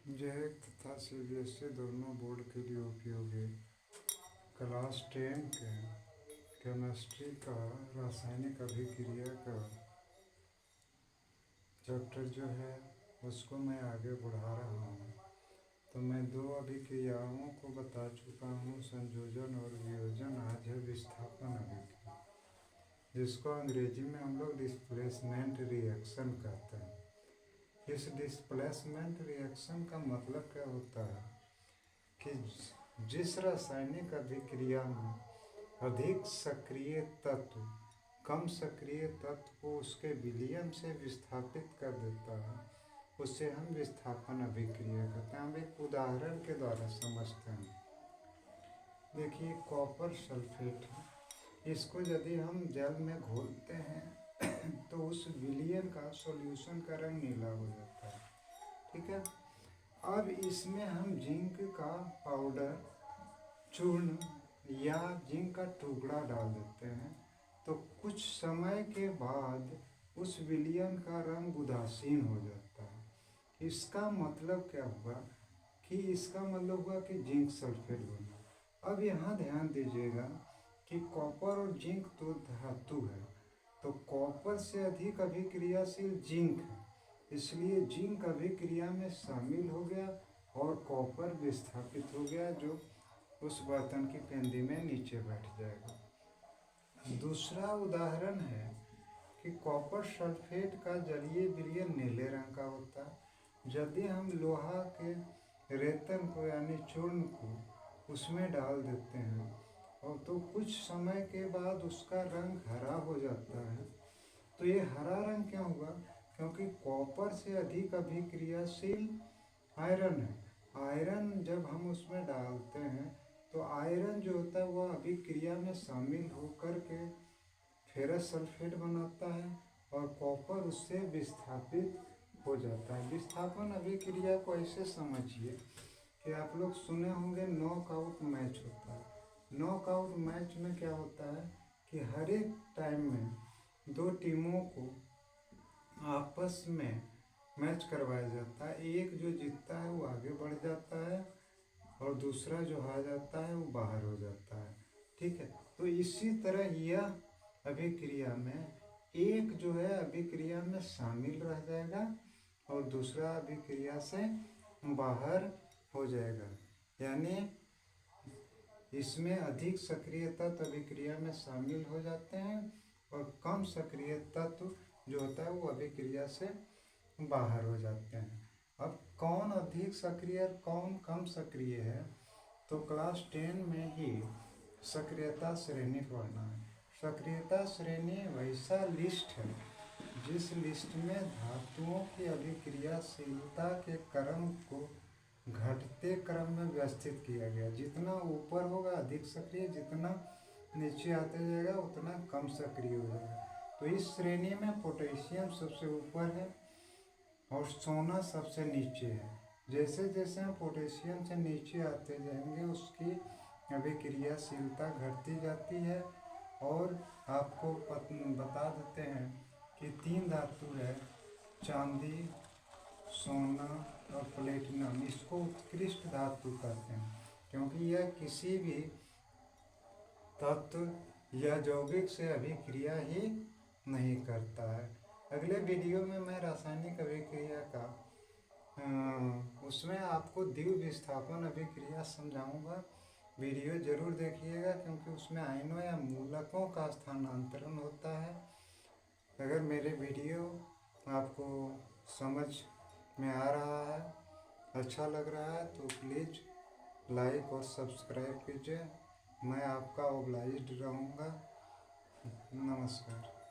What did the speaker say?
जेएक तथा सीबीएसई दोनों बोर्ड के लिए उपयोगी क्लास 10 के केमिस्ट्री का रासायनिक अभिक्रिया का चैप्टर जो है उसको मैं आगे बढ़ा रहा हूँ। तो मैं दो अभिक्रियाओं को बता चुका हूँ, संयोजन और वियोजन। आज है विस्थापन अभिक्रिया, जिसको अंग्रेजी में हम लोग डिस्प्लेसमेंट रिएक्शन कहते हैं। इस डिस्प्लेसमेंट रिएक्शन का मतलब क्या होता है कि जिस रासायनिक अभिक्रिया में अधिक सक्रिय तत्व कम सक्रिय तत्व को उसके विलयन से विस्थापित कर देता है, उसे हम विस्थापन अभिक्रिया कहते हैं। हम एक उदाहरण के द्वारा समझते हैं। देखिए, कॉपर सल्फेट, इसको यदि हम जल में घोलते हैं तो उस विलयन का सॉल्यूशन का रंग नीला हो जाता है। ठीक है। अब इसमें हम जिंक का पाउडर, चूर्ण या जिंक का टुकड़ा डाल देते हैं, तो कुछ समय के बाद उस विलयन का रंग उदासीन हो जाता है। इसका मतलब क्या हुआ कि जिंक सल्फेट बना। अब यहाँ ध्यान दीजिएगा कि कॉपर और जिंक तो धातु है, तो कॉपर से अधिक अभिक्रियाशील जिंक है, इसलिए जिंक अभिक्रिया में शामिल हो गया और कॉपर विस्थापित हो गया, जो उस बर्तन की पेंदी में नीचे बैठ जाएगा। दूसरा उदाहरण है कि कॉपर सल्फेट का जलीय विलयन नीले रंग का होता है। यदि हम लोहा के रेतन को यानी चूर्ण को उसमें डाल देते हैं और तो कुछ समय के बाद उसका रंग हरा हो जाता है। तो ये हरा रंग क्यों हुआ? क्योंकि कॉपर से अधिक अभिक्रियाशील आयरन है। आयरन जब हम उसमें डालते हैं तो आयरन जो होता है वह अभिक्रिया में शामिल होकर के फेरस सल्फेट बनाता है और कॉपर उससे विस्थापित हो जाता है। विस्थापन अभिक्रिया को ऐसे समझिए कि आप लोग सुने होंगे नॉकआउट मैच होता है। नॉकआउट मैच में क्या होता है कि हर एक टाइम में दो टीमों को आपस में मैच करवाया जाता है। एक जो जीतता है वो आगे बढ़ जाता है और दूसरा जो हार जाता है वो बाहर हो जाता है। ठीक है। तो इसी तरह यह अभिक्रिया में एक जो है अभिक्रिया में शामिल रह जाएगा और दूसरा अभिक्रिया से बाहर हो जाएगा। यानी इसमें अधिक सक्रिय तत्व अभिक्रिया में शामिल हो जाते हैं और कम सक्रिय तत्व जो होता है वो अभिक्रिया से बाहर हो जाते हैं। अब कौन अधिक सक्रिय और कौन कम सक्रिय है, तो क्लास 10 में ही सक्रियता श्रेणी पढ़ना है। सक्रियता श्रेणी वैसा लिस्ट है जिस लिस्ट में धातुओं की अभिक्रियाशीलता के क्रम को घटते क्रम में व्यवस्थित किया गया। जितना ऊपर होगा अधिक सक्रिय, जितना नीचे आते जाएगा उतना कम सक्रिय हो जाएगा। तो इस श्रेणी में पोटेशियम सबसे ऊपर है और सोना सबसे नीचे है। जैसे जैसे हम पोटेशियम से नीचे आते जाएंगे उसकी अभिक्रियाशीलता घटती जाती है। और आपको बता देते हैं कि 3 धातु है, चांदी, सोना और प्लेटिनम। इसको उत्कृष्ट धातु कहते हैं क्योंकि यह किसी भी तत्व या यौगिक से अभिक्रिया ही नहीं करता है। अगले वीडियो में मैं रासायनिक अभिक्रिया का उसमें आपको द्वितीय विस्थापन अभिक्रिया समझाऊंगा। वीडियो जरूर देखिएगा क्योंकि उसमें आयनों या मूलकों का स्थानांतरण होता है। अगर मेरे वीडियो आपको समझ में आ रहा है, अच्छा लग रहा है, तो प्लीज़ लाइक और सब्सक्राइब कीजिए। मैं आपका ऑब्लाइज्ड रहूँगा। नमस्कार।